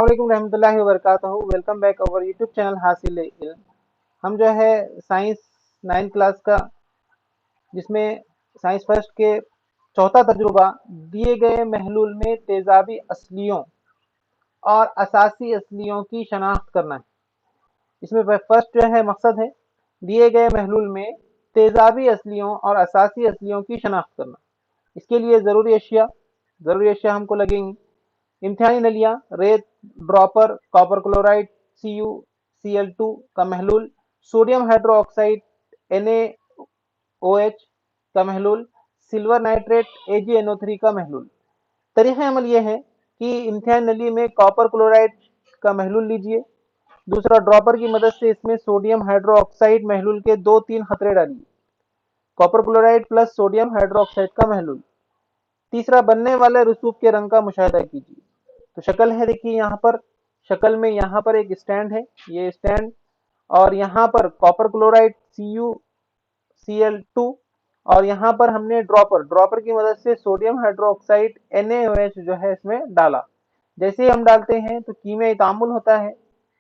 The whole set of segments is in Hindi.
वालेकुम रहमतुल्लाहि व बरकातहू। Welcome back our YouTube channel Hasil Ilm. हम जो है साइंस 9 क्लास का, जिसमें साइंस फर्स्ट के चौथा तजुर्बा दिए गए महलूल में तेजाबी असलियों और असासी असलियों की शनाख्त करना है। इसमें फर्स्ट जो है मकसद है दिए गए महलूल में तेजाबी असलियों और असासी असलियों की शनाख्त करना। इसके लिए ज़रूरी अशिया हमको लगेंगी। इम्तिहानी नलियाँ, रेत, ड्रॉपर, कॉपर क्लोराइड CuCl2 का महलूल, सोडियम हाइड्रोक्साइड NaOH का महलूल, सिल्वर नाइट्रेट AgNO3 का महलूल। तरीक़ा अमल ये है कि इम्तिहानी नली में कॉपर क्लोराइड का महलूल लीजिए। दूसरा, ड्रॉपर की मदद से इसमें सोडियम हाइड्रोक्साइड महलूल के 2-3 खतरे डालिए। Copper chloride plus sodium hydroxide का महलूल। तीसरा, बनने वाले रसूब के रंग का मुशाहिदा कीजिए। तो शक्ल है, देखिए यहाँ पर शक्ल में यहाँ पर एक स्टैंड है, ये स्टैंड, और यहाँ पर कॉपर क्लोराइड CuCl2, और यहाँ पर हमने ड्रॉपर की मदद से सोडियम हाइड्रोक्साइड NaOH जो है इसमें डाला। जैसे ही हम डालते हैं तो कीमियाई तामुल होता है।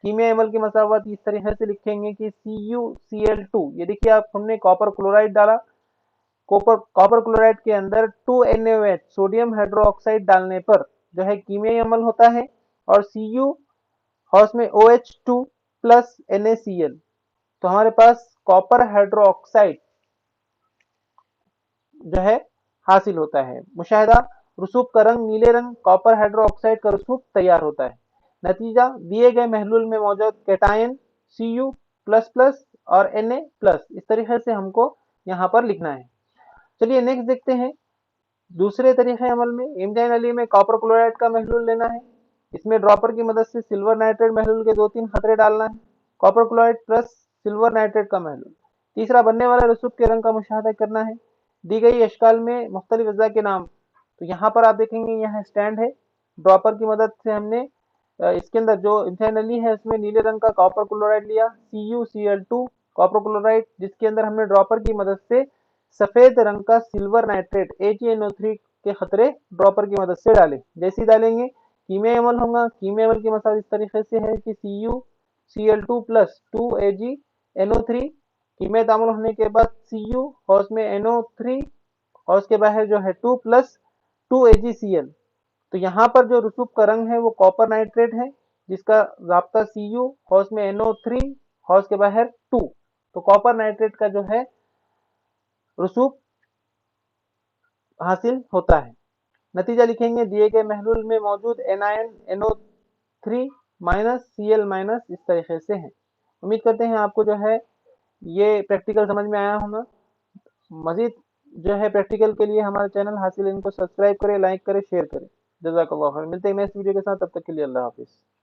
कीमियाई अमल की मसावत इस तरीके से लिखेंगे कि CuCl2, ये देखिए आप, हमने कॉपर क्लोराइड डाला। कॉपर क्लोराइड के अंदर 2NaOH सोडियम हाइड्रोक्साइड डालने पर जो है कीमियाई अमल होता है, और Cu हौस में OH2 प्लस NaCl, तो हमारे पास कॉपर हाइड्रोक्साइड जो है हासिल होता है। मुशाहिदा, रसूब का रंग नीले रंग, कॉपर हाइड्रोक्साइड का रसूब तैयार होता है। नतीजा, दिए गए महलूल में मौजूद कैटायन Cu प्लस प्लस और Na प्लस, इस तरीके से हमको यहाँ पर लिखना है। चलिए नेक्स्ट देखते हैं। दूसरे तरीके अमल में इम्तिहानी नली में कॉपर क्लोराइड का महलूल लेना है। इसमें ड्रॉपर की मदद से सिल्वर नाइट्रेट महलूल के 2-3 खतरे डालना है। Copper chloride plus silver nitrate का महलूल। तीसरा, बनने वाले रसूब के रंग का मुशाहिदा करना है। दी गई अशकाल में मुख्तलिफ अज़ा के नाम, तो यहाँ पर आप देखेंगे यहाँ स्टैंड है। ड्रॉपर की मदद से हमने इसके अंदर जो इम्तिहानी नली है उसमें नीले रंग का कॉपर क्लोराइड लिया, CuCl2 कॉपर क्लोराइड, जिसके अंदर हमने ड्रॉपर की मदद से सफेद रंग का सिल्वर नाइट्रेट AgNO3 के खतरे ड्रॉपर की मदद से डालें। जैसे ही डालेंगे कीमियाई अमल होगा। कीमियाई अमल की मसाल इस तरीके से है कि CuCl2 प्लस 2AgNO3, कीमियाई तामुल होने के बाद Cu हौस में NO3, हौस के बाहर जो है 2 प्लस 2AgCl, तो यहाँ पर जो रसूब का रंग है वो कॉपर नाइट्रेट है, जिसका ज़ाब्ता Cu हौस में NO3, हौस के बाहर 2, तो कॉपर नाइट्रेट का जो है रसूब हासिल होता है। नतीजा लिखेंगे, दिए गए महलूल में मौजूद anion NO3 minus Cl minus, इस तरीके से है। उम्मीद करते हैं आपको जो है ये प्रैक्टिकल समझ में आया होगा। मजीद जो है प्रैक्टिकल के लिए हमारे चैनल हासिल इनको सब्सक्राइब करें, लाइक करें, शेयर करें। जज़ाकल्लाह खैर। मिलते हैं नेक्स्ट वीडियो के साथ, तब तक के लिए अल्लाह हाफिज़।